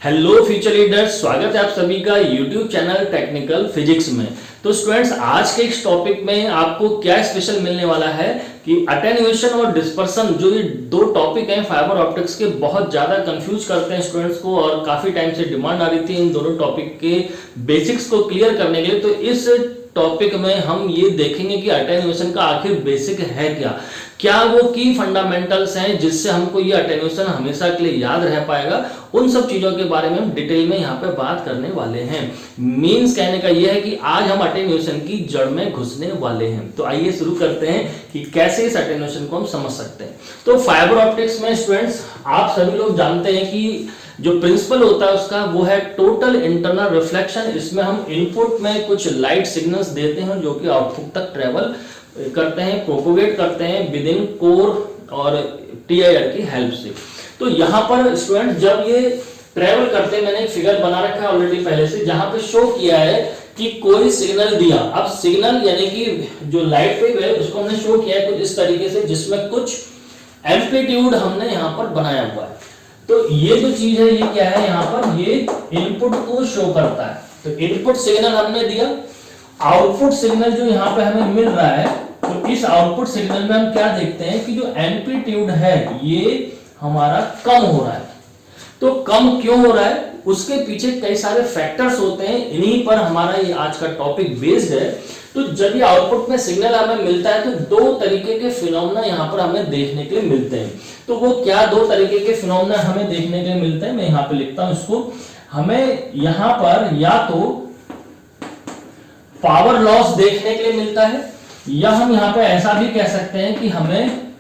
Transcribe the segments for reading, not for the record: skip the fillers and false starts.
Hello future leaders, स्वागत है आप सभी का यूट्यूब चैनल टेक्निकल फिजिक्स में। तो स्टूडेंट्स, आज के इस टॉपिक में आपको क्या स्पेशल मिलने वाला है कि अटेन्यूएशन और डिस्पर्सन, जो ये दो टॉपिक हैं फाइबर ऑप्टिक्स के, बहुत ज्यादा कंफ्यूज करते हैं स्टूडेंट्स को और काफी टाइम से डिमांड आ रही थी इन दोनों टॉपिक के बेसिक्स को क्लियर करने के लिए। तो इस टॉपिक में हम ये देखेंगे कि अटेन्यूएशन का आखिर बेसिक है क्या वो की फंडामेंटल्स हैं जिससे हमको ये अटेन्यूएशन हमेशा के लिए याद रह पाएगा। उन सब चीजों के बारे में हम डिटेल में यहाँ पे बात करने वाले हैं। मीन्स कहने का ये है कि आज हम अटेन्यूएशन की जड़ में घुसने वाले हैं। तो आइए शुरू करते हैं कि कैसे इस अटेन्यूएशन को हम समझ सकते हैं। तो फाइबर ऑप्टिक्स में स्टूडेंट्स, आप सभी लोग जानते हैं कि जो प्रिंसिपल होता है उसका वो है टोटल इंटरनल रिफ्लेक्शन। इसमें हम इनपुट में कुछ लाइट सिग्नल्स देते हैं जो कि आउटपुट तक ट्रेवल करते हैं, प्रोपोगेट करते हैं विद इन कोर और टीआईआर की हेल्प से। तो यहाँ पर स्टूडेंट जब ये ट्रेवल करते हैं, मैंने एक फिगर बना रखा है ऑलरेडी पहले से, जहां पे शो किया है कि कोई सिग्नल दिया। अब सिग्नल यानी कि जो लाइट वेव है उसको हमने शो किया है कुछ इस तरीके से, जिसमें कुछ एम्पलीट्यूड हमने यहाँ पर बनाया हुआ है। तो ये जो चीज है ये क्या है, यहाँ पर ये इनपुट को शो करता है। तो इनपुट सिग्नल हमने दिया, आउटपुट सिग्नल जो यहाँ पे हमें मिल रहा है, तो इस आउटपुट सिग्नल में हम क्या देखते हैं कि जो एम्पलीट्यूड है ये हमारा कम हो रहा है। तो कम क्यों हो रहा है, उसके पीछे कई सारे फैक्टर्स होते हैं, इन्हीं पर हमारा ये आज का टॉपिक बेस्ड है। तो जब ये आउटपुट में सिग्नल हमें मिलता है तो दो तरीके के फिनोमेना यहाँ पर हमें देखने के लिए मिलते हैं। तो वो क्या दो तरीके के फिनोमेना हमें देखने के लिए मिलते हैं, मैं यहाँ पे लिखता हूं इसको। हमें यहाँ पर या तो पावर लॉस देखने के लिए मिलता है, या हम यहाँ पे ऐसा भी कह सकते हैं कि हमें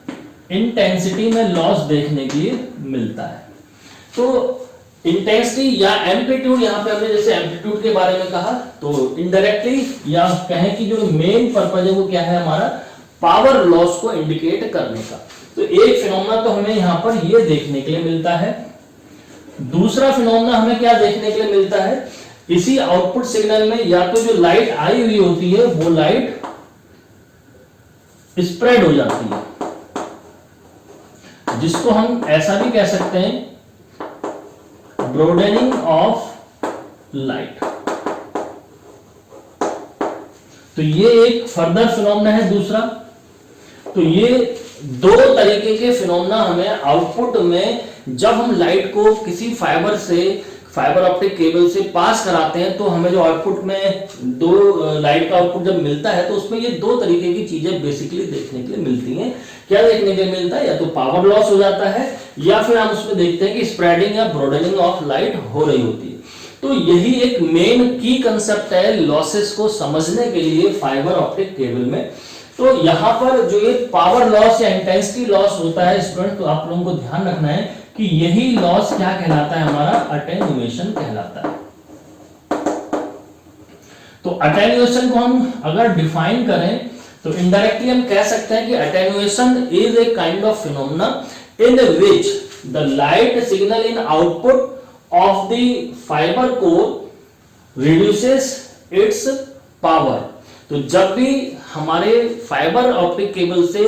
इंटेंसिटी में लॉस देखने के लिए मिलता है। तो इंटेंसिटी या एम्पलीट्यूड, यहाँ पे हमने जैसे एम्पलीट्यूड के बारे में कहा, तो इनडायरेक्टली या कहें कि जो मेन पर्पज है वो क्या है हमारा, पावर लॉस को इंडिकेट करने का। तो एक फिनोमेना तो हमें यहाँ पर ये देखने के लिए मिलता है। दूसरा फिनोमेना हमें क्या देखने के लिए मिलता है, इसी आउटपुट सिग्नल में या तो जो लाइट आई हुई होती है वो लाइट स्प्रेड हो जाती है, जिसको हम ऐसा भी कह सकते हैं ब्रॉडेनिंग ऑफ लाइट। तो ये एक फर्दर फिनोमेना है दूसरा। तो ये दो तरीके के फिनोमेना हमें आउटपुट में, जब हम लाइट को किसी फाइबर से, फाइबर ऑप्टिक केबल से पास कराते हैं, तो हमें जो आउटपुट में दो लाइट का आउटपुट जब मिलता है तो उसमें ये दो तरीके की चीजें बेसिकली देखने के लिए मिलती हैं। क्या देखने के लिए मिलता है, या तो पावर लॉस हो जाता है, या फिर हम उसमें देखते हैं कि स्प्रेडिंग या ब्रॉडेनिंग ऑफ लाइट हो रही होती है। तो यही एक मेन की कंसेप्ट है लॉसेस को समझने के लिए फाइबर ऑप्टिक केबल में। तो यहाँ पर जो ये पावर लॉस या इंटेंसिटी लॉस होता है स्टूडेंट, तो आप लोगों को ध्यान रखना है कि यही लॉस क्या कहलाता है, हमारा अटेन्यूएशन कहलाता है। तो अटेन्यूएशन को हम अगर डिफाइन करें तो इनडायरेक्टली हम कह सकते हैं कि attenuation is a kind of phenomena in which the light signal in output of the fibre core reduces it's power. तो जब भी हमारे फाइबर ऑप्टिक केबल से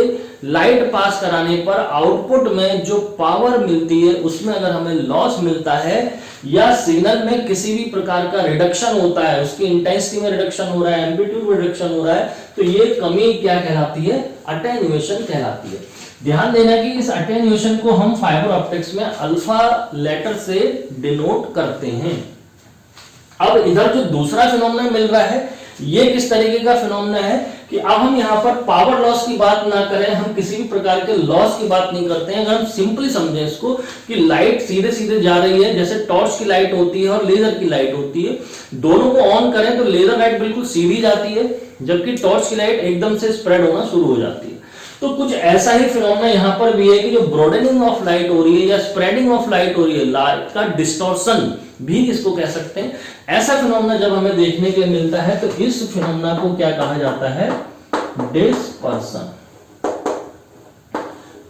लाइट पास कराने पर आउटपुट में जो पावर मिलती है उसमें अगर हमें लॉस मिलता है, या सिग्नल में किसी भी प्रकार का रिडक्शन होता है, उसकी इंटेंसिटी में रिडक्शन हो रहा है, एम्पलीट्यूड में रिडक्शन हो रहा है, तो ये कमी क्या कहलाती है, अटेन्यूएशन कहलाती है। ध्यान देना कि इस अटेन्यूएशन को हम फाइबर ऑप्टिक्स में अल्फा लेटर से डिनोट करते हैं। अब इधर जो दूसरा फिनोमेना मिल रहा है, ये किस तरीके का फिनोमेना है कि अब हम यहाँ पर पावर लॉस की बात ना करें, हम किसी भी प्रकार के लॉस की बात नहीं करते हैं। अगर हम सिंपली समझें इसको कि लाइट सीधे सीधे जा रही है, जैसे टॉर्च की लाइट होती है और लेजर की लाइट होती है, दोनों को ऑन करें तो लेजर लाइट बिल्कुल सीधी जाती है, जबकि टॉर्च की लाइट एकदम से स्प्रेड होना शुरू हो जाती है। तो कुछ ऐसा ही फिनोमेना यहाँ पर भी है कि जो ब्रॉडेनिंग ऑफ लाइट हो रही है या स्प्रेडिंग ऑफ लाइट हो रही है, लाइट का डिस्टॉर्शन भी इसको कह सकते हैं, ऐसा फिनोमेना जब हमें देखने के लिए मिलता है तो इस फिनोमेना को क्या कहा जाता है, डिस्पर्सन।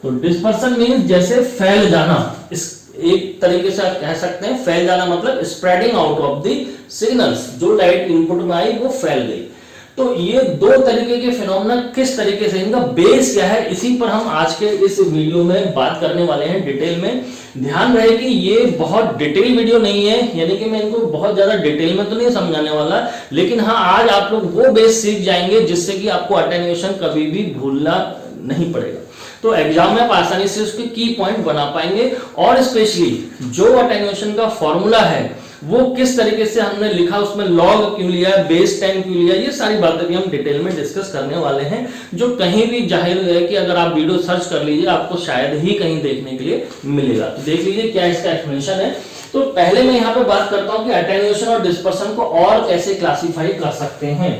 तो डिस्पर्सन मीन्स जैसे फैल जाना, इस एक तरीके से आप कह सकते हैं फैल जाना मतलब spreading out of the signals, जो लाइट इनपुट में आई वो फैल गई। तो ये दो तरीके के फिनोमेना किस तरीके से, इनका बेस क्या है, इसी पर हम आज के इस वीडियो में बात करने वाले हैं डिटेल में। ध्यान रहे कि ये बहुत डिटेल वीडियो नहीं है, यानी कि मैं इनको बहुत ज्यादा डिटेल में तो नहीं समझाने वाला, लेकिन हाँ आज आप लोग वो बेस सीख जाएंगे जिससे कि आपको अटेन्यूएशन कभी भी भूलना नहीं पड़ेगा। तो एग्जाम में आप आसानी से उसके की पॉइंट बना पाएंगे, और स्पेशली जो अटेन्यूएशन का फॉर्मूला है वो किस तरीके से हमने लिखा, उसमें लॉग क्यों लिया, बेस 10 क्यों लिया, ये सारी बातें भी हम डिटेल में डिस्कस करने वाले हैं, जो कहीं भी जाहिर है कि अगर आप वीडियो सर्च कर लीजिए आपको शायद ही कहीं देखने के लिए मिलेगा। तो देख लीजिए क्या इसका एक्सप्लेनेशन है। तो पहले मैं यहाँ पे बात करता हूँ कि अटेन्यूएशन और डिस्पर्सन को और कैसे क्लासीफाई कर सकते हैं।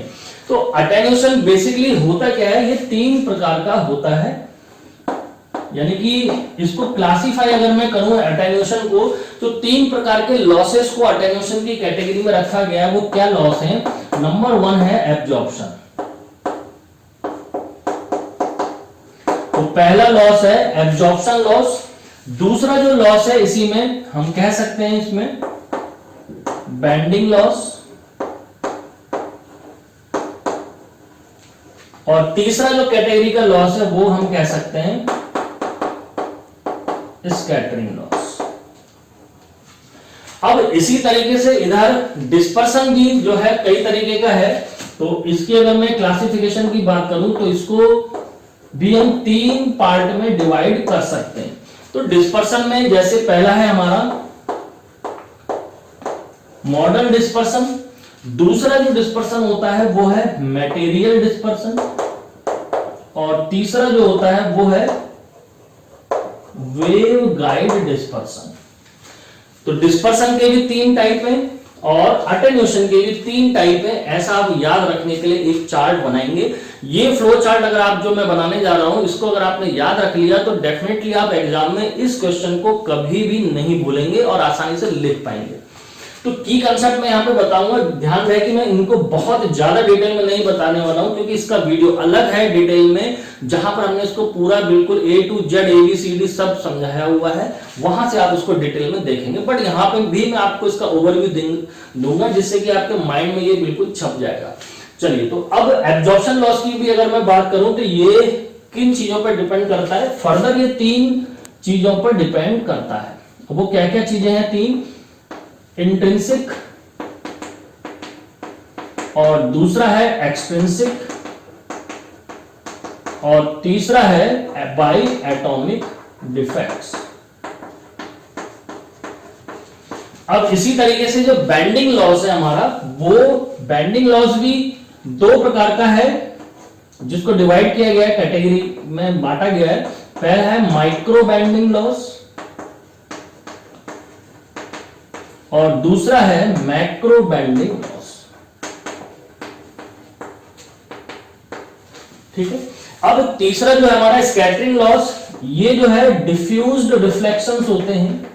तो अटेन्यूएशन बेसिकली होता क्या है, ये 3 प्रकार का होता है, यानी कि इसको क्लासीफाई अगर मैं करूं अटेन्यूएशन को, तो 3 प्रकार के लॉसेस को अटेन्यूएशन की कैटेगरी में रखा गया है। वो क्या लॉस है? नंबर 1 है एब्जॉर्प्शन। तो पहला लॉस है एब्जॉर्प्शन लॉस। दूसरा जो लॉस है इसी में हम कह सकते हैं इसमें बेंडिंग लॉस, और तीसरा जो कैटेगरी का लॉस है वो हम कह सकते हैं स्कैटरिंग लॉस। अब इसी तरीके से इधर डिस्पर्सन भी जो है कई तरीके का है। तो इसकी अगर मैं क्लासिफिकेशन की बात करूं तो इसको भी हम 3 पार्ट में डिवाइड कर सकते हैं। तो डिस्पर्सन में जैसे पहला है हमारा मॉडल डिस्पर्सन, दूसरा जो डिस्पर्सन होता है वो है मटेरियल डिस्पर्सन, और तीसरा जो होता है वो है वेव गाइड डिस्पर्सन। तो डिस्पर्सन के भी 3 टाइप हैं और अटेन्यूएशन के भी 3 टाइप हैं। ऐसा आप याद रखने के लिए एक चार्ट बनाएंगे। ये फ्लो चार्ट अगर आप जो मैं बनाने जा रहा हूं इसको अगर आपने याद रख लिया तो डेफिनेटली आप एग्जाम में इस क्वेश्चन को कभी भी नहीं भूलेंगे और आसानी से लिख पाएंगे। तो की कंसेप्ट मैं यहाँ पे बताऊंगा, ध्यान रहे कि मैं इनको बहुत ज्यादा डिटेल में नहीं बताने वाला हूं, क्योंकि इसका वीडियो अलग है डिटेल में, जहां पर हमने इसको पूरा बिल्कुल A to Z ABCD सब समझाया हुआ है, वहां से आप उसको डिटेल में देखेंगे। बट यहाँ पे भी मैं आपको इसका ओवरव्यू दूंगा जिससे कि आपके माइंड में ये बिल्कुल छप जाएगा। चलिए, तो अब एब्जॉर्प्शन लॉस की भी अगर मैं बात करूं तो ये किन चीजों पर डिपेंड करता है? फर्दर ये 3 चीजों पर डिपेंड करता है। वो क्या क्या चीजें हैं? 3, इंट्रिंसिक, और दूसरा है एक्सट्रिंसिक, और तीसरा है बाय एटॉमिक डिफेक्ट्स। अब इसी तरीके से जो बेंडिंग लॉस है हमारा, वो बेंडिंग लॉस भी 2 प्रकार का है जिसको डिवाइड किया गया है, कैटेगरी में बांटा गया है। पहला है माइक्रो बेंडिंग लॉस और दूसरा है मैक्रो बेंडिंग लॉस। ठीक है। अब तीसरा जो है हमारा स्कैटरिंग लॉस, ये जो है डिफ्यूज्ड रिफ्लेक्शंस होते हैं।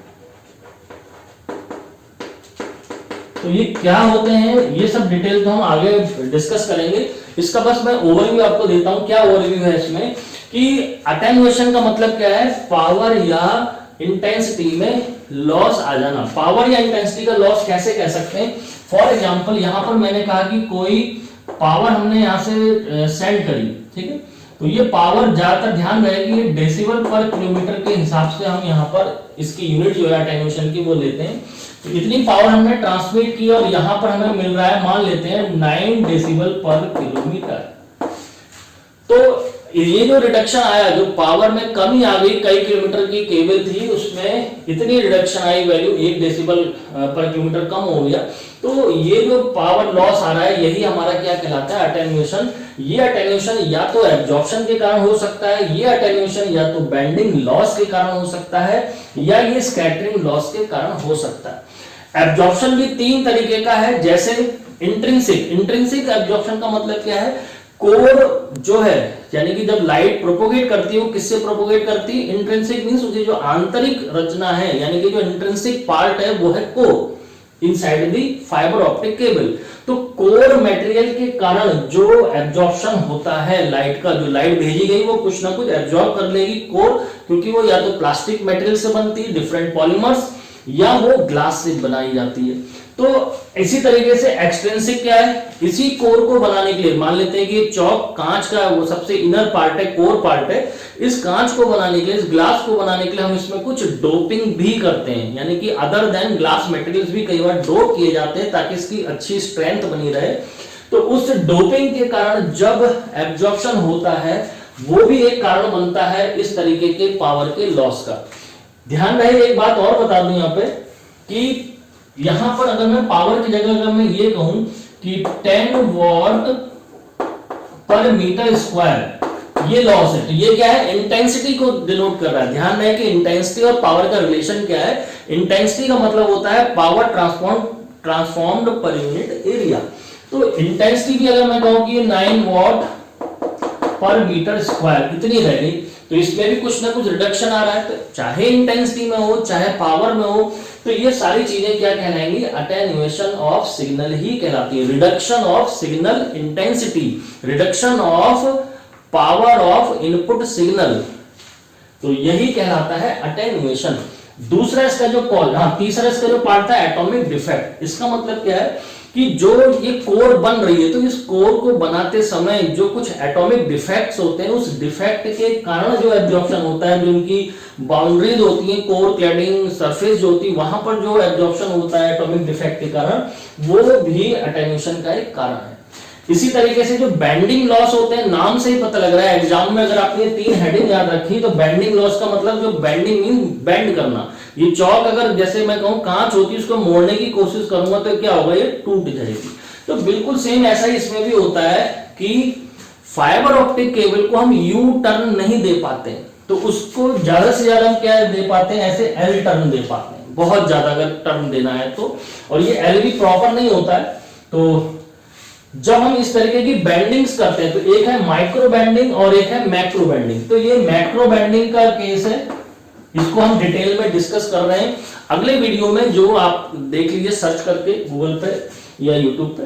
तो ये क्या होते हैं, ये सब डिटेल तो हम आगे डिस्कस करेंगे। इसका बस मैं ओवरव्यू आपको देता हूं। क्या ओवरव्यू है इसमें कि अटेन्यूएशन का मतलब क्या है? पावर या इंटेंसिटी में लॉस आ जाना। पावर या इंटेंसिटी का लॉस कैसे कह सकते हैं? फॉर एग्जांपल यहां पर मैंने कहा कि कोई पावर हमने यहां से सेंड करी, ठीक है, तो ये पावर ज्यादातर ध्यान रहे कि ये डेसिबल पर किलोमीटर के हिसाब से हम यहां पर इसकी यूनिट जो है अटेन्यूएशन की वो लेते हैं। तो इतनी पावर हमने ट्रांसमिट की और यहां पर हमें मिल रहा है, मान लेते हैं 9 डेसिबल पर किलोमीटर। तो ये जो रिडक्शन आया, जो पावर में कमी आ गई, कई किलोमीटर की केबल थी उसमें इतनी रिडक्शन आई, वैल्यू 1 डेसिबल पर किलोमीटर कम हो गया। तो ये जो पावर लॉस आ रहा है यही हमारा क्या कहलाता है? अटेन्यूएशन। ये अटेन्यूएशन या तो एब्जॉर्प्शन के कारण हो सकता है, ये अटेन्यूएशन या तो बेंडिंग लॉस के कारण हो सकता है, या ये स्कैटरिंग लॉस के कारण हो सकता है। एब्जॉर्प्शन भी 3 तरीके का है, जैसे इंट्रिंसिक। इंट्रिंसिक एब्जॉर्प्शन का मतलब क्या है? कोर जो है, यानी कि जब लाइट प्रोपोगेट करती है वो किससे प्रोपोगेट करती है? इंट्रिंसिक मींस उसकी जो आंतरिक रचना है, यानी कि जो इंट्रिंसिक पार्ट है वो है core inside the fibre optic cable. तो कोर मटेरियल के कारण जो एब्जॉर्प्शन होता है लाइट का, जो लाइट भेजी गई वो कुछ ना कुछ एब्जॉर्ब कर लेगी कोर, क्योंकि वो या तो प्लास्टिक मटेरियल से बनती है, डिफरेंट पॉलीमर्स, या वो ग्लास से बनाई जाती है। तो इसी तरीके से एक्सट्रिंसिक क्या है, इसी कोर को बनाने के लिए मान लेते हैं कि चौक कांच का वो सबसे इनर पार्ट है, कोर पार्ट है। इस कांच को बनाने के लिए, इस ग्लास को बनाने के लिए हम इसमें कुछ डोपिंग भी करते हैं, यानी कि अदर देन ग्लास मटेरियल्स भी कई बार डोप किए जाते हैं ताकि इसकी अच्छी स्ट्रेंथ बनी रहे। तो उस डोपिंग के कारण जब एब्जॉर्प्शन होता है वो भी एक कारण बनता है इस तरीके के पावर के लॉस का। ध्यान रहे, एक बात और बता दूं यहाँ पे कि यहां पर अगर मैं पावर की जगह अगर मैं ये कहूं कि 10 वॉट पर मीटर स्क्वायर ये लॉस है, तो ये क्या है, इंटेंसिटी को डिनोट कर रहा है। ध्यान रहे कि इंटेंसिटी और पावर का रिलेशन क्या है। इंटेंसिटी का मतलब होता है power transformed per unit area. तो इंटेंसिटी भी अगर मैं कहूं कि 9 वॉट पर मीटर स्क्वायर इतनी रह गई, तो इसमें भी कुछ ना कुछ रिडक्शन आ रहा है। तो चाहे इंटेंसिटी में हो चाहे पावर में हो, तो ये सारी चीजें क्या कहलाएंगी, अटेन्युएशन ऑफ सिग्नल ही कहलाती है। Reduction of signal intensity, reduction of power of input signal, तो यही कहलाता है अटेन्युएशन। दूसरा इसका जो तीसरा इसका जो पार्ट था एटॉमिक डिफेक्ट। इसका मतलब क्या है कि जो ये कोर बन रही है, तो इस कोर को बनाते समय जो कुछ एटॉमिक डिफेक्ट्स होते हैं, उस डिफेक्ट के कारण जो एब्जॉर्प्शन होता है, जो इनकी बाउंड्रीज होती हैं, कोर क्लैडिंग सरफेस जो होती है, वहां पर जो एब्जॉर्प्शन होता है एटॉमिक डिफेक्ट के कारण, वो भी अटेन्युएशन का एक कारण है। इसी तरीके से जो बेंडिंग लॉस होते हैं, नाम से ही पता लग रहा है, एग्जाम में अगर आपने 3 हेडिंग याद रखी, तो बेंडिंग लॉस का मतलब जो बेंडिंग मीन बेंड करना। ये चौक अगर जैसे मैं कहूं कांच होती है, उसको मोड़ने की कोशिश करूंगा तो क्या होगा, ये टूट जाएगी। तो बिल्कुल सेम ऐसा ही इसमें भी होता है कि फाइबर ऑप्टिक केबल को हम यू टर्न नहीं दे पाते, तो उसको ज्यादा से ज्यादा हम क्या दे पाते हैं, ऐसे एल टर्न दे पाते हैं, बहुत ज्यादा अगर टर्न देना है तो। और ये एल भी प्रॉपर नहीं होता है। तो जब हम इस तरीके की बेंडिंग्स करते हैं, तो एक है माइक्रो बेंडिंग और एक है मैक्रो बेंडिंग। तो ये मैक्रो बेंडिंग का केस है, इसको हम डिटेल में डिस्कस कर रहे हैं अगले वीडियो में, जो आप देख लीजिए सर्च करके गूगल पे या यूट्यूब पे।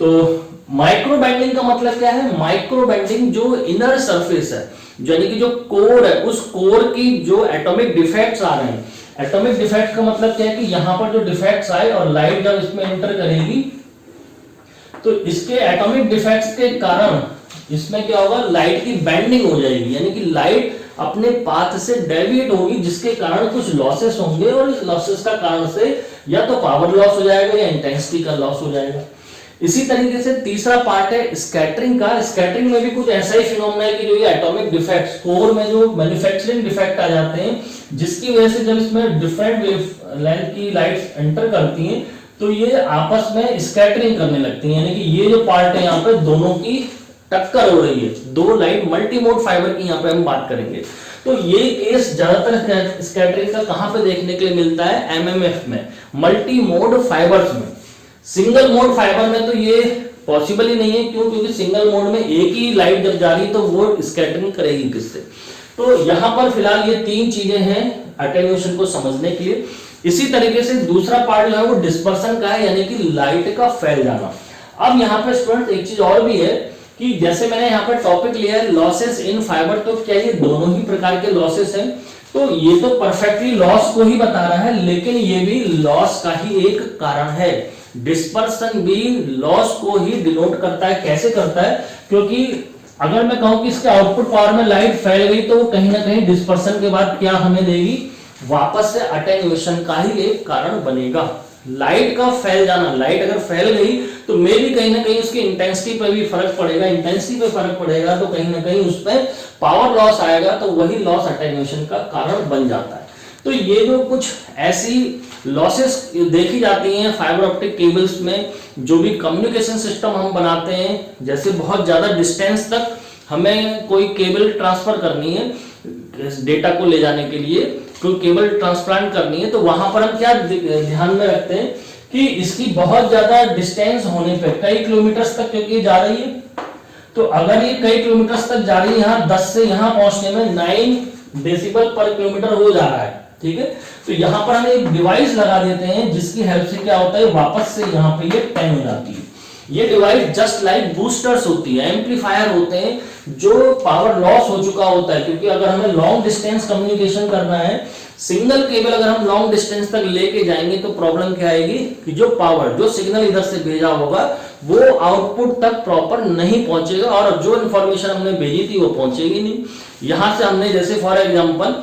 तो माइक्रो बेंडिंग का मतलब क्या है, माइक्रो बेंडिंग जो इनर सरफेस है, यानी कि जो कोर है, उस कोर की जो एटॉमिक डिफेक्ट्स आ रहे हैं। एटॉमिक डिफेक्ट का मतलब क्या है कि यहां पर जो डिफेक्ट्स आए और लाइट जब इसमें एंटर करेगी, तो इसके एटॉमिक डिफेक्ट्स के कारण इसमें क्या होगा, लाइट की बेंडिंग हो जाएगी, यानी कि लाइट अपने पाथ से डेविएट होगी, जिसके कारण कुछ लॉसेस होंगे, और इस लॉसेस का कारण से या तो पावर लॉस हो जाएगा या इंटेंसिटी का लॉस हो जाएगा। इसी तरीके से तीसरा पार्ट है स्कैटरिंग का। स्कैटरिंग में भी कुछ ऐसा ही फिनोमेना है कि जो ये एटॉमिक डिफेक्ट्स, कोर में जो मैन्युफैक्चरिंग डिफेक्ट आ जाते हैं, जिसकी वजह से जब इसमें डिफरेंट वेव लेंथ की लाइट्स एंटर करती हैं, तो ये आपस में स्कैटरिंग करने लगती है, यानी कि ये जो पार्ट है यहाँ पे दोनों की टक्कर हो रही है, दो लाइट मल्टीमोड फाइबर की यहाँ पे हम बात करेंगे। तो ये केस ज्यादातर स्कैटरिंग का कहां पे देखने के लिए मिलता है, एमएमएफ में, मल्टी मोड फाइबर्स में। सिंगल मोड फाइबर में तो ये पॉसिबल ही नहीं है, क्यों, क्योंकि सिंगल मोड में एक ही लाइट जब जा रही तो वो स्कैटरिंग करेगी किससे। तो यहां पर फिलहाल ये 3 चीजें हैं अटेन्यूएशन को समझने के लिए। इसी तरीके से दूसरा पार्ट जो है वो डिस्पर्सन का है, यानी कि लाइट का फैल जाना। अब यहाँ पे स्टूडेंट एक चीज और भी है कि जैसे मैंने यहाँ पर टॉपिक लिया है लॉसेस इन फाइबर, तो क्या ये दोनों ही प्रकार के लॉसेस हैं, तो ये तो परफेक्टली लॉस को ही बता रहा है, लेकिन ये भी लॉस का ही एक कारण है। डिस्पर्सन भी लॉस को ही डिनोट करता है। कैसे करता है, क्योंकि अगर मैं कहूं कि इसके आउटपुट पावर में लाइट फैल गई, तो कहीं ना कहीं डिस्पर्सन के बाद क्या हमें देगी, वापस से अटेन्युएशन का ही एक कारण बनेगा। लाइट का फैल जाना, लाइट अगर फैल गई तो मे भी कहीं ना कहीं उसकी इंटेंसिटी पर भी फर्क पड़ेगा, इंटेंसिटी पे फर्क पड़ेगा, तो कहीं ना कहीं उस पर पावर लॉस आएगा, तो वही लॉस अटेन्युएशन का कारण बन जाता है। तो ये जो कुछ ऐसी लॉसेस देखी जाती हैं फाइबर ऑप्टिक केबल्स में, जो भी कम्युनिकेशन सिस्टम हम बनाते हैं, जैसे बहुत ज्यादा डिस्टेंस तक हमें कोई केबल ट्रांसफर करनी है डेटा को ले जाने के लिए, कोई केबल ट्रांसप्लांट करनी है, तो वहां पर हम क्या ध्यान में रखते हैं कि इसकी बहुत ज्यादा डिस्टेंस होने पे, कई किलोमीटर्स तक क्योंकि जा रही है, तो अगर ये कई किलोमीटर्स तक जा रही है, यहाँ 10 से यहाँ पहुंचने में 9 डेसिबल पर किलोमीटर हो जा रहा है, ठीक है। तो यहाँ पर हम एक डिवाइस लगा देते हैं, जिसकी हेल्प से क्या होता है, वापस से यहाँ पे ये 10 हो जाती है। ये डिवाइस जस्ट लाइक बूस्टर्स होती है, एम्पलीफायर होते हैं, जो पावर लॉस हो चुका होता है, क्योंकि अगर हमें लॉन्ग डिस्टेंस कम्युनिकेशन करना है सिंगल केबल अगर हम लॉन्ग डिस्टेंस तक लेके जाएंगे तो प्रॉब्लम क्या आएगी कि जो पावर, जो सिग्नल इधर से भेजा होगा वो आउटपुट तक प्रॉपर नहीं पहुंचेगा और जो इंफॉर्मेशन हमने भेजी थी वो पहुंचेगी नहीं। यहां से हमने जैसे फॉर एग्जांपल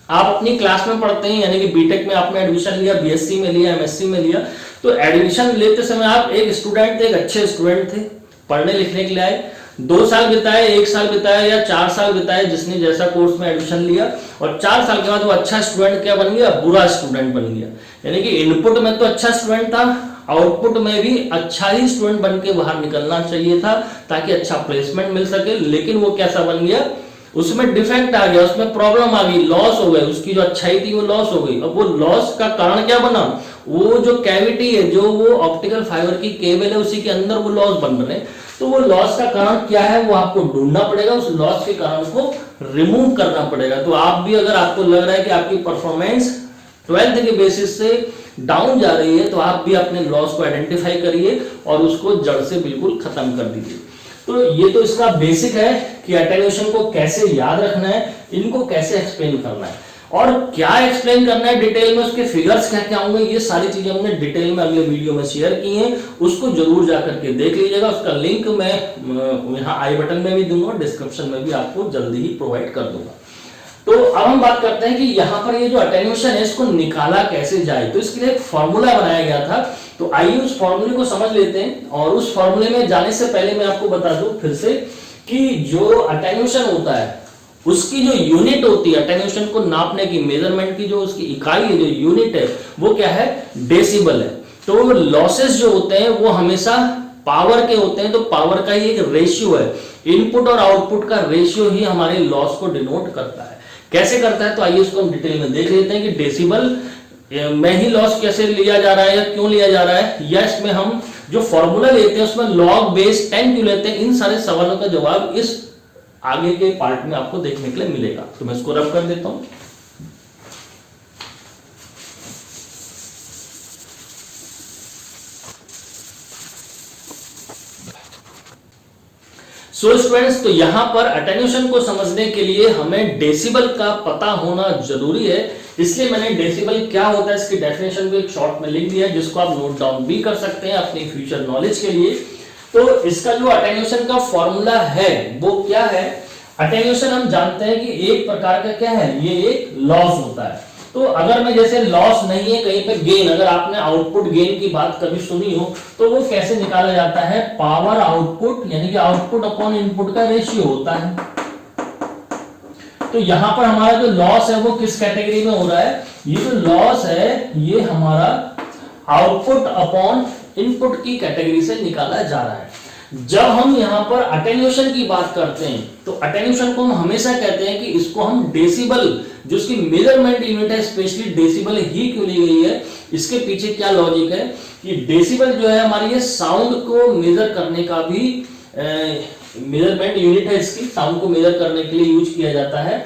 आप अपनी क्लास में पढ़ते हैं, यानी कि बीटेक में आपने एडमिशन लिया, बीएससी में लिया, एमएससी में लिया, तो एडमिशन लेते समय आप एक स्टूडेंट थे, एक अच्छे स्टूडेंट थे, पढ़ने लिखने के लिए आए, 2 साल बिताए, 1 साल बिताए या 4 साल बिताए, जिसने जैसा कोर्स में एडमिशन लिया, और 4 साल के बाद वो अच्छा स्टूडेंट क्या बन गया, बुरा स्टूडेंट बन गया। यानी कि इनपुट में तो अच्छा स्टूडेंट था, आउटपुट में भी अच्छा ही स्टूडेंट बन के बाहर निकलना चाहिए था ताकि अच्छा प्लेसमेंट मिल सके, लेकिन वो कैसा बन गया, उसमें डिफेक्ट आ गया, उसमें प्रॉब्लम आ गई, लॉस हो गई, उसकी जो अच्छाई थी वो लॉस हो गई। अब वो लॉस का कारण क्या बना, वो जो कैविटी है, जो वो ऑप्टिकल फाइबर की केबल है, उसी के अंदर वो लॉस बन रहे हैं। तो वो लॉस का कारण क्या है वो आपको ढूंढना पड़ेगा, उस लॉस के कारण को रिमूव करना पड़ेगा। तो आप भी अगर आपको लग रहा है कि आपकी परफॉर्मेंस 12th के बेसिस से डाउन जा रही है, तो आप भी अपने लॉस को आइडेंटिफाई करिए और उसको जड़ से बिल्कुल खत्म कर दीजिए। तो ये तो इसका बेसिक है कि अटेन्यूएशन को कैसे याद रखना है, इनको कैसे एक्सप्लेन करना है और क्या एक्सप्लेन करना है डिटेल में, उसके फिगर्स क्या क्या होंगे, ये सारी चीजें हमने डिटेल में अगले वीडियो में शेयर की हैं, उसको जरूर जाकर के देख लीजिएगा। उसका लिंक मैं यहाँ आई बटन में भी दूंगा, डिस्क्रिप्शन में भी आपको जल्दी ही प्रोवाइड कर दूंगा। तो अब हम बात करते हैं कि यहाँ पर ये जो अटेन्यूएशन है इसको निकाला कैसे जाए। तो इसके लिए एक फॉर्मूला बनाया गया था, तो आइए उस फॉर्मूले को समझ लेते हैं। और उस फॉर्मूले में जाने से पहले मैं आपको बता दूं फिर से कि जो अटेन्यूएशन होता है उसकी जो यूनिट होती है, अटेन्यूएशन को नापने की, मेजरमेंट की जो उसकी इकाई है, जो यूनिट है, वो क्या है, डेसिबल है। तो लॉसेस जो होते हैं वो हमेशा पावर के होते हैं, तो पावर का ही एक रेशियो है, इनपुट और आउटपुट का रेशियो ही हमारे लॉस को डिनोट करता है। कैसे करता है तो आइए उसको हम डिटेल में देख लेते हैं कि डेसिबल में ही लॉस कैसे लिया जा रहा है या क्यों लिया जा रहा है, या इसमें हम जो फॉर्मूला लेते हैं उसमें लॉग बेस 10 क्यों लेते हैं। इन सारे सवालों का जवाब इस आगे के पार्ट में आपको देखने के लिए मिलेगा। तो मैं इसको रब कर देता हूं। सो स्टूडेंट्स, तो यहां पर अटेन्यूएशन को समझने के लिए हमें डेसिबल का पता होना जरूरी है, इसलिए मैंने डेसिबल क्या होता है इसकी डेफिनेशन को एक शॉर्ट में लिख दिया है, जिसको आप नोट डाउन भी कर सकते हैं अपनी फ्यूचर नॉलेज के लिए। तो इसका जो अटेन्यूएशन का फॉर्मूला है वो क्या है, अटेन्यूएशन हम जानते हैं कि एक प्रकार का क्या है, ये एक लॉस होता है। तो अगर मैं जैसे लॉस नहीं है कहीं पे गेन, अगर आपने आउटपुट गेन की बात कभी सुनी हो तो वो कैसे निकाला जाता है, पावर आउटपुट यानी कि आउटपुट अपॉन इनपुट का रेशियो होता है। तो यहां पर हमारा जो लॉस है वो किस कैटेगरी में हो रहा है, ये जो लॉस है ये हमारा आउटपुट अपॉन इनपुट की कैटेगरी से निकाला जा रहा है। जब हम यहां पर अटेन्यूएशन की बात करते हैं तो अटेन्यूएशन को हम हमेशा कहते हैं कि इसको हम डेसिबल, जो इसकी मेजरमेंट यूनिट है, स्पेशली डेसिबल ही क्यों ली गई है, इसके पीछे क्या लॉजिक है कि डेसिबल जो है हमारी ये साउंड को मेजर करने का भी मेजरमेंट यूनिट है, इसकी साउंड को मेजर करने के लिए यूज किया जाता है।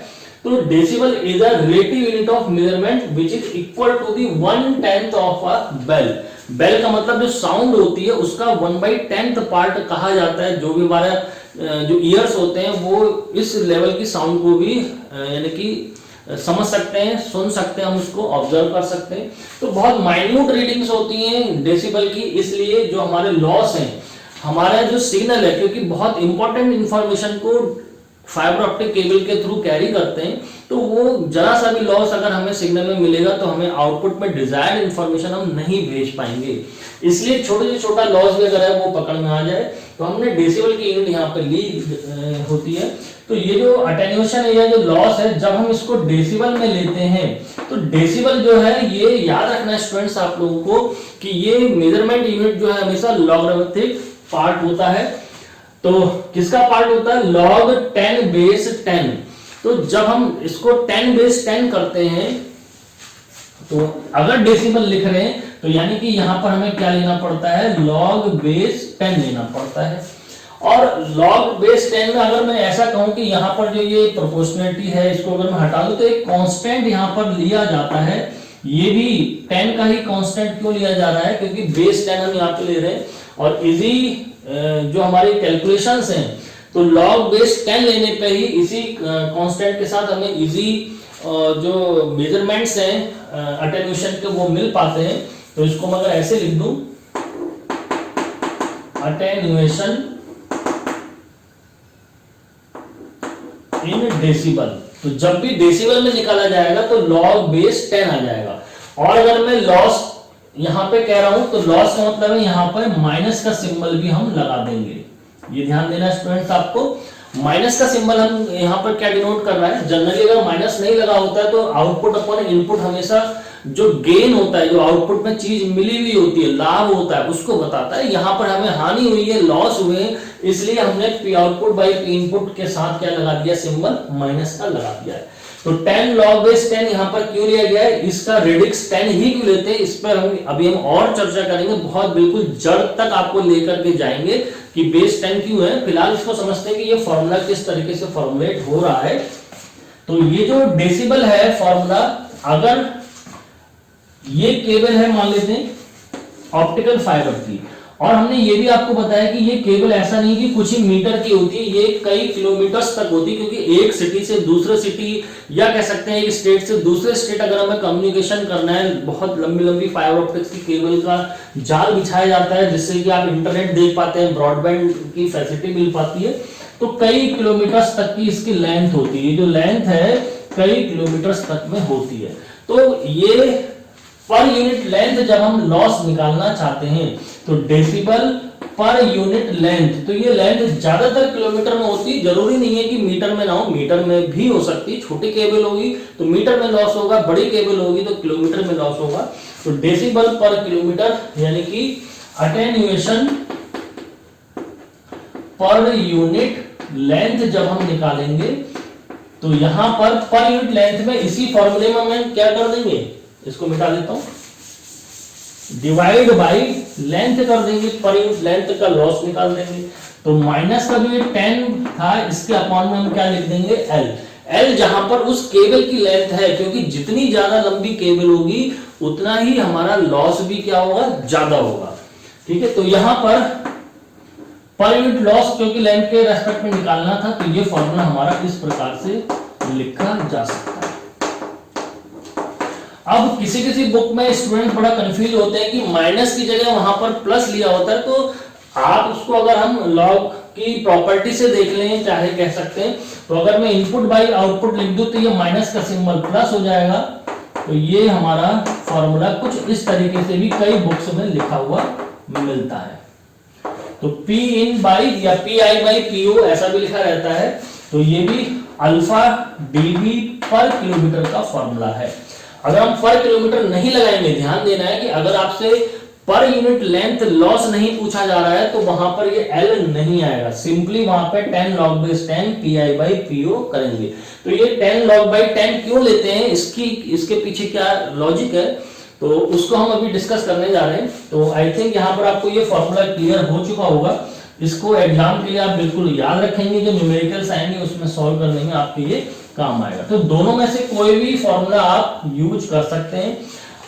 तो decibel is a relative unit of measurement which is equal to the 1/10 of a bel. Bel का मतलब जो साउंड होती है उसका 1/10 पार्ट कहा जाता है। जो भी हमारा जो ईयर्स होते हैं वो इस लेवल की साउंड को भी यानी कि समझ सकते हैं, सुन सकते हैं, हम उसको ऑब्जर्व कर सकते हैं। तो बहुत माइन्यूट रीडिंग्स होती हैं डेसिबल की, इसलिए जो हमारे लॉस हैं, हमारा जो सिग्नल है, क्योंकि बहुत इंपॉर्टेंट इंफॉर्मेशन को फाइबर ऑप्टिक केबल के थ्रू कैरी करते हैं, तो वो जरा सा भी लॉस अगर हमें सिग्नल में मिलेगा तो हमें आउटपुट में डिजायर्ड इंफॉर्मेशन हम नहीं भेज पाएंगे। इसलिए छोटे से छोटा लॉस भी अगर है वो पकड़ में आ जाए तो हमने डेसिबल की यूनिट यहाँ पे ली होती है। तो ये जो अटेन्यूएशन है या जो लॉस है, जब हम इसको डेसिबल में लेते हैं तो डेसिबल जो है ये याद रखना है स्टूडेंट्स आप लोगों को कि ये मेजरमेंट यूनिट जो है हमेशा लॉगरिथमिक पार्ट होता है। तो किसका पार्ट होता है, log 10 बेस 10। तो जब हम इसको 10 बेस 10 करते हैं तो अगर डेसिबल लिख रहे हैं तो यानी कि यहां पर हमें क्या लेना पड़ता है, log बेस 10 लेना पड़ता है। और log बेस 10 में अगर मैं ऐसा कहूं कि यहां पर जो ये प्रोपोर्शनलिटी है इसको अगर मैं हटा दूं तो एक कांस्टेंट यहां पर लिया जाता है। ये भी 10 का ही कांस्टेंट क्यों लिया जा रहा है, क्योंकि बेस 10 हम यहां पे ले रहे हैं और इजी जो हमारी कैलकुलेशंस हैं, तो log बेस 10 लेने पे ही इसी कांस्टेंट के साथ हमें इजी जो मेजरमेंट्स हैं अटेन्यूएशन के वो मिल पाते हैं। तो इसको मैं अगर ऐसे लिख दूं, अटेन्यूएशन इन डेसिबल, तो जब भी डेसिबल में निकाला जाएगा तो log बेस 10 आ जाएगा। और अगर मैं लॉस यहां पे कह रहा हूं तो लॉस का मतलब है यहां पर माइनस का सिंबल भी हम लगा देंगे। ये ध्यान देना स्टूडेंट्स आपको, माइनस का सिंबल हम यहां पर क्या डिनोट कर रहा है, जनरली अगर माइनस नहीं लगा होता है तो आउटपुट अपॉन इनपुट हमेशा जो गेन होता है, जो आउटपुट में चीज मिली हुई होती है, लाभ होता है, उसको बताता है। यहां पर हमें हानि हुई है, लॉस हुए, इसलिए हमने P output by P input के साथ क्या लगा दिया, सिंबल माइनस का लगा दिया है। तो 10 log बेस 10 यहां पर क्यों लिया गया है, इसका रेडिक्स 10 ही क्यों लेते हैं, इस पर हम अभी और चर्चा करेंगे, बहुत बिल्कुल जड़ तक आपको लेकर के जाएंगे कि बेस 10 क्यों है। फिलहाल इसको समझते हैं कि ये फॉर्मूला किस तरीके से फॉर्मुलेट हो रहा है। तो ये जो डेसिबल है फॉर्मूला, अगर ये केबल है मान लेते हैं ऑप्टिकल फाइबर की, और हमने ये भी आपको बताया कि ये केबल ऐसा नहीं कि कुछ ही मीटर की होती है, ये कई किलोमीटर्स तक होती है, क्योंकि एक सिटी से दूसरे सिटी या कह सकते हैं एक स्टेट से दूसरे स्टेट अगर हमें कम्युनिकेशन करना है, बहुत लंबी लंबी फाइबर ऑप्टिक्स की केबल का जाल बिछाया जाता है जिससे कि आप इंटरनेट देख पाते हैं, ब्रॉडबैंड की फैसिलिटी मिल पाती है। तो कई किलोमीटर्स तक की इसकी लेंथ होती है, जो लेंथ है कई किलोमीटर्स तक में होती है। तो ये पर यूनिट लेंथ जब हम लॉस निकालना चाहते हैं तो डेसिबल पर यूनिट लेंथ, तो ये लेंथ ज्यादातर किलोमीटर में होती है, जरूरी नहीं है कि मीटर में ना हो, मीटर में भी हो सकती है। छोटी केबल होगी तो मीटर में लॉस होगा, बड़ी केबल होगी तो किलोमीटर में लॉस होगा। तो डेसिबल पर किलोमीटर यानी कि अटेन्यूएशन पर यूनिट लेंथ जब हम निकालेंगे तो यहां पर यूनिट लेंथ में इसी फॉर्मूले में हम क्या कर देंगे, इसको मिटा देता हूं, डिवाइड बाई लेंथ कर देंगे, पर यूनिट लेंथ का लॉस निकाल देंगे। तो माइनस का जो ये 10 था इसके अपॉन में हम क्या लिख देंगे, एल। एल जहां पर उस केबल की लेंथ है, क्योंकि जितनी ज्यादा लंबी केबल होगी उतना ही हमारा लॉस भी क्या होगा, ज्यादा होगा। ठीक है, तो यहां पर यूनिट लॉस क्योंकि लेंथ के रेस्पेक्ट में निकालना था, तो ये फॉर्मूला हमारा इस प्रकार से लिखा जा सकता है। अब किसी किसी बुक में स्टूडेंट बड़ा कंफ्यूज होते हैं कि माइनस की जगह वहां पर प्लस लिया होता है, तो आप उसको अगर हम लॉग की प्रॉपर्टी से देख लें, चाहे कह सकते हैं, तो अगर मैं इनपुट बाई आउटपुट लिख दूं तो ये माइनस का सिंबल प्लस हो जाएगा। तो ये हमारा फॉर्मूला कुछ इस तरीके से भी कई बुक्स में लिखा हुआ मिलता है। तो पी इन बाई या P I by P O ऐसा भी लिखा रहता है। तो ये भी अल्फा डीबी पर किलोमीटर का फॉर्मूला है। अगर हम पर किलोमीटर नहीं लगाएंगे, ध्यान देना है कि अगर आपसे पर यूनिट लेंथ लॉस नहीं पूछा जा रहा है तो वहां पर ये एल नहीं आएगा, सिंपली वहां पे 10 log base 10 P I by P O करेंगे। तो ये 10 log बाई 10 क्यों लेते हैं, इसके पीछे क्या लॉजिक है, तो उसको हम अभी डिस्कस करने जा रहे हैं। तो आई थिंक यहाँ पर आपको ये फॉर्मूला क्लियर हो चुका होगा। इसको एग्जाम के लिए आप बिल्कुल याद रखेंगे, जो न्यूमेरिकल्स आएंगे उसमें सॉल्व करने में आपके ये काम आएगा। तो दोनों में से कोई भी फॉर्मूला आप यूज कर सकते हैं।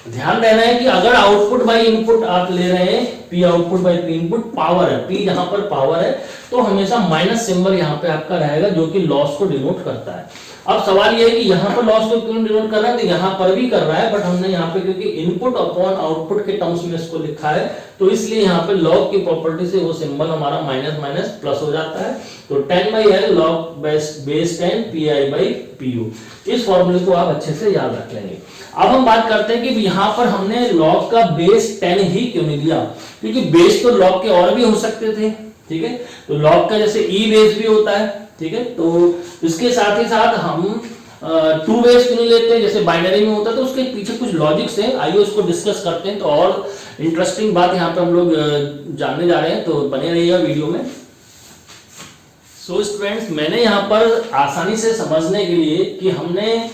ध्यान देना है कि अगर आउटपुट बाई इनपुट आप ले रहे हैं, P output by P input, power है, पी जहां पर पावर है तो हमेशा माइनस सिंबल यहां पे आपका रहेगा जो कि लॉस को डिनोट करता है। अब सवाल ये है कि यहाँ पर लॉस को क्यों डिनोट कर रहा है, तो यहाँ पर भी कर रहा है, बट हमने यहाँ पे क्योंकि इनपुट अपॉन आउटपुट के टर्म्स में इसको लिखा है तो इसलिए यहाँ पे लॉग की प्रॉपर्टी से वो सिंबल हमारा माइनस माइनस प्लस हो जाता है। तो 10 by L log base 10 P I by P U, इस फॉर्मूले को आप अच्छे से याद रख लेंगे। अब हम बात करते हैं कि यहाँ पर हमने लॉग का बेस 10 ही क्यों नहीं लिया, क्योंकि बेस तो लॉग के और भी हो सकते थे। ठीक है, तो लॉग का जैसे ई बेस भी होता है। ठीक है, तो इसके साथ ही साथ हम 2 बेस क्यों नहीं लेते, जैसे बाइनरी में होता है, तो उसके पीछे कुछ लॉजिक्स हैं, आइए उसको डिस्कस करते हैं। तो और इंटरेस्टिंग बात यहाँ पे हम लोग जानने जा रहे हैं, तो बने रहिएगा वीडियो में। सो स्टूडेंट्स, मैंने यहाँ पर आसानी से समझने के लिए कि हमने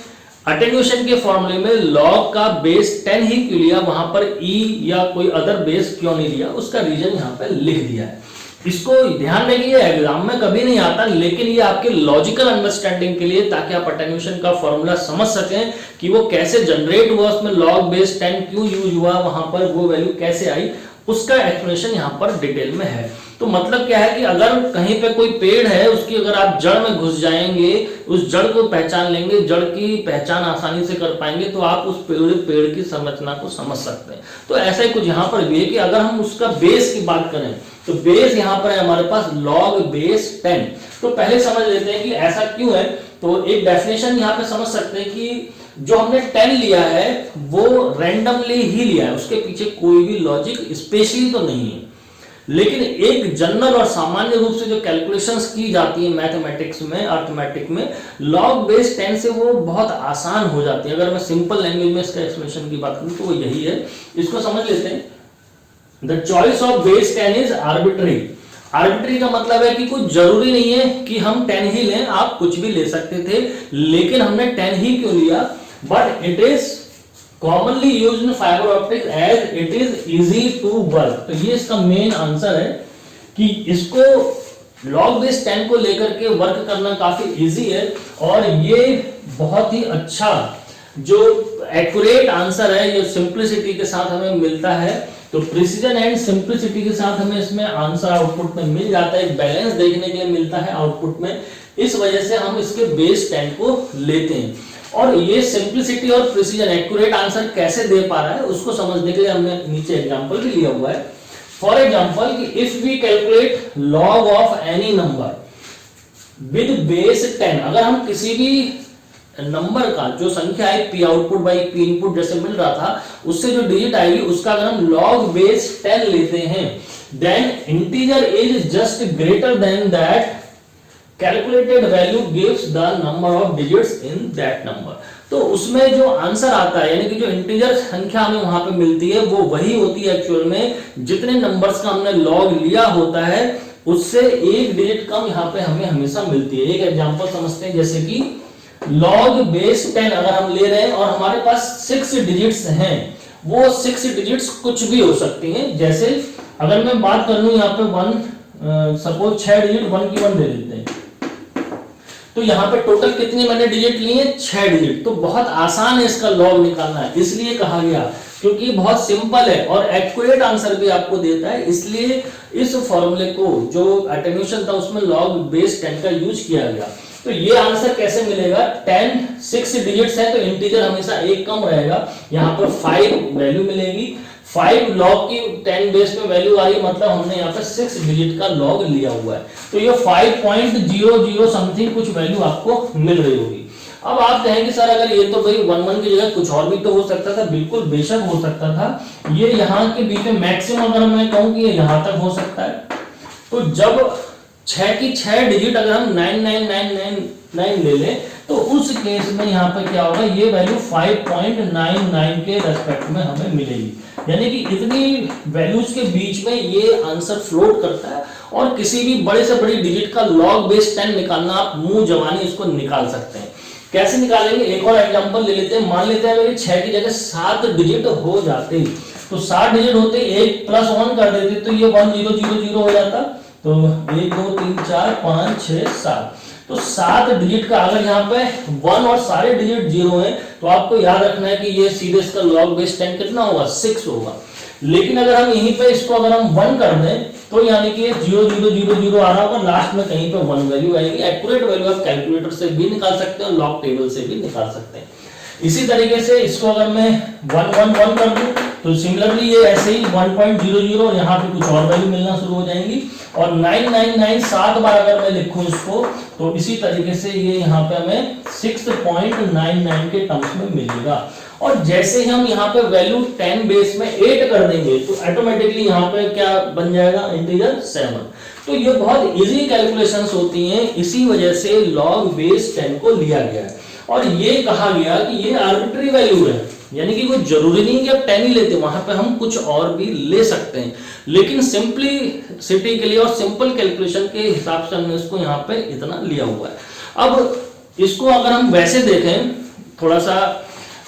अटेन्यूएशन के फॉर्मूले में लॉग का बेस 10 ही क्यों लिया, वहां पर ई या कोई अदर बेस क्यों नहीं लिया, उसका रीजन यहाँ पे लिख दिया है। इसको ध्यान रखिए, एग्जाम में कभी नहीं आता, लेकिन ये आपके लॉजिकल अंडरस्टैंडिंग के लिए, ताकि आप अटेन्यूएशन का फॉर्मूला समझ सकें कि वो कैसे जनरेट हुआ, उसमें लॉग बेस 10 क्यों यूज हुआ, वहां पर वो वैल्यू कैसे आई, उसका एक्सप्लेनेशन यहाँ पर डिटेल में है। तो मतलब क्या है कि अगर कहीं पे कोई पेड़ है, उसकी अगर आप जड़ में घुस जाएंगे, उस जड़ को पहचान लेंगे, जड़ की पहचान आसानी से कर पाएंगे, तो आप उस पेड़ की संरचना को समझ सकते हैं। तो ऐसा ही कुछ यहाँ पर भी है कि अगर हम उसका बेस की बात करें तो बेस यहाँ पर है हमारे पास log बेस 10। तो पहले समझ लेते हैं कि ऐसा क्यों है। तो एक डेफिनेशन यहाँ पे समझ सकते हैं कि जो हमने 10 लिया है वो रैंडमली ही लिया है, उसके पीछे कोई भी लॉजिक स्पेशली तो नहीं है। लेकिन एक जनरल और सामान्य रूप से जो कैलकुलेशंस की जाती है मैथमेटिक्स में, अर्थमेटिक में, log बेस 10 से वो बहुत आसान हो जाती है। अगर मैं सिंपल लैंग्वेज में इसका एक्सप्लेनेशन की बात करूं तो वो यही है। इसको समझ लेते हैं। The choice of base 10 is arbitrary. Arbitrary का मतलब है कि कुछ जरूरी नहीं है कि हम 10 ही लें, आप कुछ भी ले सकते थे, लेकिन हमने 10 ही क्यों लिया। But it is commonly used in fibre optics as it is easy to work. तो ये इसका मेन आंसर है कि इसको log बेस 10 को लेकर के वर्क करना काफी इजी है, और ये बहुत ही अच्छा जो एक्यूरेट आंसर है, ये सिंप्लिसिटी के साथ हमें मिलता है। तो प्रिसीजन एंड सिंप्लिसिटी के साथ हमें इसमें आंसर आउटपुट में मिल जाता है, एक बैलेंस देखने के लिए मिलता है आउटपुट में। इस वजह से हम इसके बेस 10 को लेते हैं। और ये सिंप्लिसिटी और प्रिसीजन, एक्यूरेट आंसर कैसे दे पा रहा है उसको समझने के लिए हमने नीचे एग्जांपल भी लिया हुआ है। फॉर एग्जांपल कि if we calculate log of any number with base 10, अगर हम किसी भी नंबर का जो संख्या है p output by p input जैसे मिल रहा था, उससे जो डिजिट आएगी उसका अगर हम log बेस 10 लेते हैं, then integer is just greater than that calculated value gives the number of digits in that number. तो उसमें जो आंसर आता है, यानी कि जो इंटीजर संख्या हमें वहां पे मिलती है, वो वही होती है एक्चुअल में जितने नंबर्स का हमने log लिया होता है, उससे एक डिजिट कम यहाँ पे हमें हमेशा मिलती है। एक एग्जांपल समझते हैं, जैसे कि log बेस 10 अगर हम ले रहे हैं और हमारे पास 6 डिजिट्स हैं, वो 6 डिजिट्स कुछ भी हो सकती हैं। जैसे अगर मैं बात कर लूं यहाँ पे 1, सपोज 6 डिजिट 1 की 1 दे देते हैं, तो यहाँ पे टोटल कितनी मैंने डिजिट ली है, 6 डिजिट। तो बहुत आसान है इसका log निकालना है, इसलिए कहा गया, क्योंकि बहुत सिंपल है और एक्यूरेट आंसर भी आपको देता है, इसलिए इस फॉर्मूले को जो अटेन्यूएशन था उसमें log बेस 10 का यूज किया गया। तो ये आंसर कैसे मिलेगा, 10 6 डिजिट्स है तो इंटीजर हमेशा एक कम रहेगा, यहाँ पर 5 वैल्यू मिलेगी। 5 log की 10 बेस पे वैल्यू आई, मतलब हमने यहाँ पे 6 डिजिट का log लिया हुआ है। तो ये 5.00 समथिंग कुछ वैल्यू आपको मिल रही होगी। अब आप कहेंगे सर अगर ये तो भाई 1 की जगह कुछ और भी तो हो सकता था। बिल्कुल बेशक हो सकता था। ये यहाँ के बीच में मैक्सिमम अगर मैं कहूँ कि यहाँ तक हो सकता है। तो जब 6 की 6 डिजिट अगर हम 99999 ले लें, तो उस केस में यहाँ पर क्या होगा, ये वैल्यू 5.99 के रेस्पेक्ट में हमें मिलेगी। यानी कि इतनी वैल्यूज के बीच में ये आंसर फ्लोट करता है, और किसी भी बड़े से बड़ी डिजिट का log बेस 10 निकालना आप मुंह जवानी इसको निकाल सकते हैं। कैसे निकालेंगे, एक और एग्जांपल ले लेते हैं। मान लेते हैं मेरे 6 की जगह 7 डिजिट हो जाते, तो 7 डिजिट होते 1 + 1 कर देते, तो ये 1000 हो जाता। तो 1 2 3 4 5 6 7, तो 7 डिजिट का अगर यहाँ पे 1 और सारे डिजिट 0 हैं, तो आपको याद रखना है कि ये सीधे इसका log बेस 10 कितना होगा, 6 होगा। लेकिन अगर हम यहीं पे इसको अगर हम 1 कर दें, तो यानी कि 0000 आ रहा होगा, लास्ट में कहीं पे 1 वैल्यू आएगी। एक्यूरेट वैल्यू आप कैलकुलेटर से भी निकाल सकते हैं और log टेबल से भी निकाल सकते हैं। इसी तरीके से इसको अगर मैं 111 कर दूं, तो सिमिलरली ये ऐसे ही 1.00 और यहाँ पे कुछ और वैल्यू मिलना शुरू हो जाएंगी। और 999 7 बार अगर मैं लिखूं इसको, तो इसी तरीके से ये यहाँ पे हमें 6.99 के टर्म्स में मिलेगा। और जैसे ही हम यहाँ पे वैल्यू 10 बेस में 8 कर देंगे, तो ऑटोमेटिकली यहाँ पे क्या बन जाएगा, इंटीजर 7। तो ये बहुत इजी कैलकुलेशंस होती हैं, इसी वजह से log बेस 10 को लिया गया है। और ये कहा गया कि ये आर्बिट्री वैल्यू है, यानी कि कोई जरूरी नहीं कि आप 10 ही लेते, वहां पे हम कुछ और भी ले सकते हैं। लेकिन सिंपलिसिटी के लिए और सिंपल कैलकुलेशन के हिसाब से हमने इसको यहाँ पे इतना लिया हुआ है। अब इसको अगर हम वैसे देखें, थोड़ा सा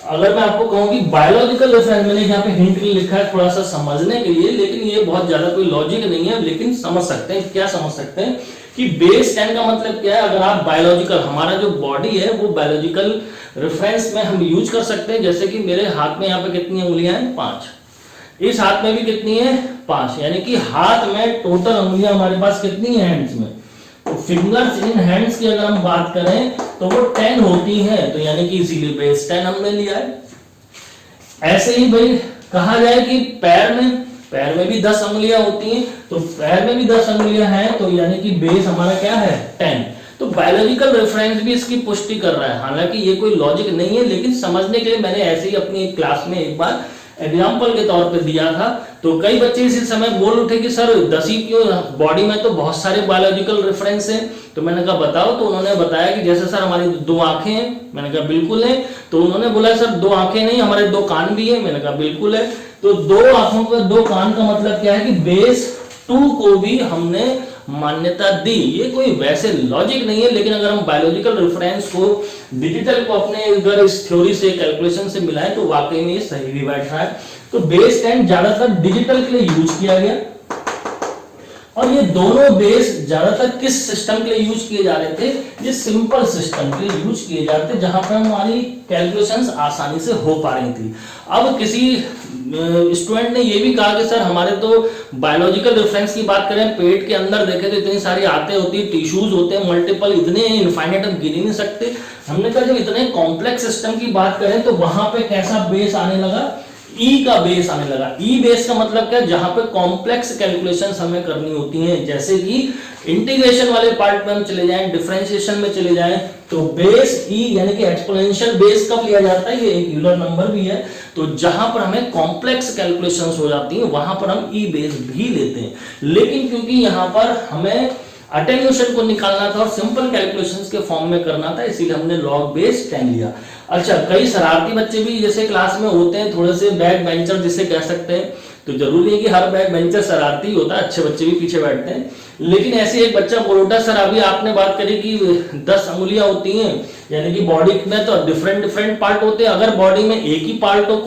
अगर मैं आपको कहूँ कि बायोलॉजिकल रेफरेंस, मैंने यहाँ पे हिंट लिखा है थोड़ा सा समझने के लिए, लेकिन ये बहुत ज्यादा कोई लॉजिक नहीं है, लेकिन समझ सकते हैं। क्या समझ सकते हैं कि बेस 10 का मतलब क्या है। अगर आप बायोलॉजिकल, हमारा जो बॉडी है वो बायोलॉजिकल रेफरेंस में हम यूज कर सकते हैं। जैसे कि मेरे हाथ में यहाँ पे कितनी उंगलियां हैं, 5, इस हाथ में भी कितनी है, 5, यानी कि हाथ में टोटल उंगलियां हमारे पास कितनी है हैंड्स में, तो फिंगर्स इन हैंड्स की अगर हम बात करें तो वो 10 होती हैं, तो यानी कि इसीलिए बेस 10 हमने लिया है। ऐसे ही भाई कहा जाए कि पैर में भी 10 उंगलियां होती हैं, तो पैर में भी 10 उंगलियां हैं, तो यानी कि बेस हमारा क्या है 10। तो बायोलॉजिकल रेफरेंस भी इसकी पुष्टि कर रहा है, हालांकि ये कोई लॉजिक नहीं है, लेकिन समझने के लिए मैंने ऐसे ही अपनी एक क्लास में एक बार एग्जाम्पल के तौर पे दिया था। तो कई बच्चे इसी समय बोल उठे कि सर 10 ही क्यों, बॉडी में तो बहुत सारे बायोलॉजिकल रेफरेंस हैं। तो मैंने कहा बताओ, तो उन्होंने बताया कि जैसे सर हमारी 2 आंखें हैं, मैंने कहा बिल्कुल है। तो उन्होंने बोला सर 2 आंखें नहीं, हमारे 2 कान भी है, मैंने कहा बिल्कुल है। तो 2 आंखों का 2 कान का मतलब क्या है कि बेस 2 को भी हमने मान्यता दी। ये कोई वैसे लॉजिक नहीं है, लेकिन अगर हम बायोलॉजिकल रेफरेंस को डिजिटल को अपने अगर इस थ्योरी से कैलकुलेशन से मिलाएं तो वाकई में ये सही भी बैठ रहा है। तो बेस 10 ज्यादातर डिजिटल के लिए यूज किया गया, और ये दोनों बेस ज्यादातर किस सिस्टम के लिए यूज किए जा रहे थे, ये सिंपल सिस्टम के लिए यूज किए जाते थे, जहां पर हमारी कैलकुलेशंस आसानी से हो पा रही थी। अब किसी स्टूडेंट ने ये भी कहा कि सर हमारे तो बायोलॉजिकल रेफरेंस की बात करें, पेट के अंदर देखें तो इतनी सारी आते होती है, टिश्यूज होते हैं मल्टीपल, इतने इनफाइनाइट हम गिन ही नहीं सकते। हमने कहा जब इतने कॉम्प्लेक्स सिस्टम की बात करें तो वहां पे कैसा बेस आने लगा, ई का बेस आने लगा। ई बेस का मतलब क्या, जहां पे कॉम्प्लेक्स कैलकुलेशंस हमें करनी होती हैं, जैसे कि इंटीग्रेशन वाले पार्ट में हम चले जाएं, डिफरेंशिएशन में चले जाएं, तो बेस ई यानी कि एक्सपोनेंशियल बेस कब लिया जाता है, ये एक यूलर नंबर भी है। तो जहां पर हमें कॉम्प्लेक्स कैलकुलेशंस हो जाती हैं वहां पर हम ई बेस भी लेते हैं। लेकिन क्योंकि यहां पर हमें अटेन्यूएशन को निकालना था और सिंपल कैलकुलेशंस के फॉर्म में करना था, इसीलिए हमने लॉग बेस 10 लिया। अच्छा, कई शरारती बच्चे भी जैसे क्लास में होते हैं, थोड़े से बैक बेंचर जिसे कह सकते हैं, तो जरूरी है कि हर बैक बेंचर शरारती होता है, अच्छे बच्चे भी पीछे बैठते हैं। लेकिन ऐसे एक बच्चा बोल उठा सर अभी आपने बात करी कि 10 उंगलियां होती हैं, यानी कि बॉडी में तो डिफरेंट पार्ट होते हैं, अगर बॉडी में एक ही पार्ट हो,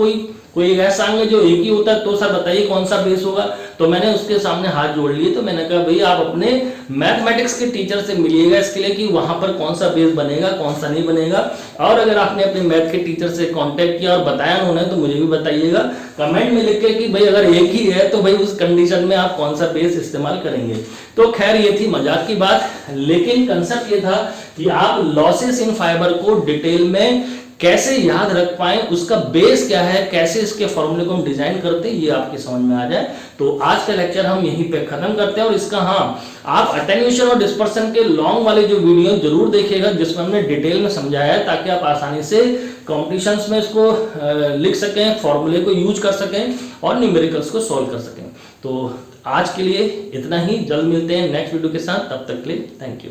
कोई ऐसा अंग जो एक ही होता है, तो सर बताइए कौन सा बेस होगा। तो मैंने उसके सामने हाथ जोड़ लिए, तो मैंने कहा भाई आप अपने मैथमेटिक्स के टीचर से मिलिएगा इसके लिए कि वहां पर कौन सा बेस बनेगा कौन सा नहीं बनेगा। और अगर आपने अपने मैथ के टीचर से कांटेक्ट किया और बताया उन्होंने, तो मुझे भी बताइएगा कमेंट में लिख के कि भाई अगर एक ही है तो भाई उस कंडीशन में आप कौन सा बेस इस्तेमाल करेंगे। तो खैर ये थी मजाक की बात, लेकिन कंसेप्ट ये था कि आप लॉसेस इन फाइबर को डिटेल में कैसे याद रख पाए, उसका बेस क्या है, कैसे इसके फॉर्मूले को हम डिजाइन करते हैं, ये आपकी समझ में आ जाए। तो आज का लेक्चर हम यहीं पे खत्म करते हैं। और इसका आप अटेन्यूएशन और डिस्पर्सन के लॉन्ग वाले जो वीडियो जरूर देखिएगा, जिसमें हमने डिटेल में समझाया है, ताकि आप आसानी से कॉम्पिटिशन्स में इसको लिख सकें, फॉर्मूले को यूज कर सकें और न्यूमेरिकल्स को सॉल्व कर सकें। तो आज के लिए इतना ही, जल्द मिलते हैं नेक्स्ट वीडियो के साथ, तब तक के लिए थैंक यू।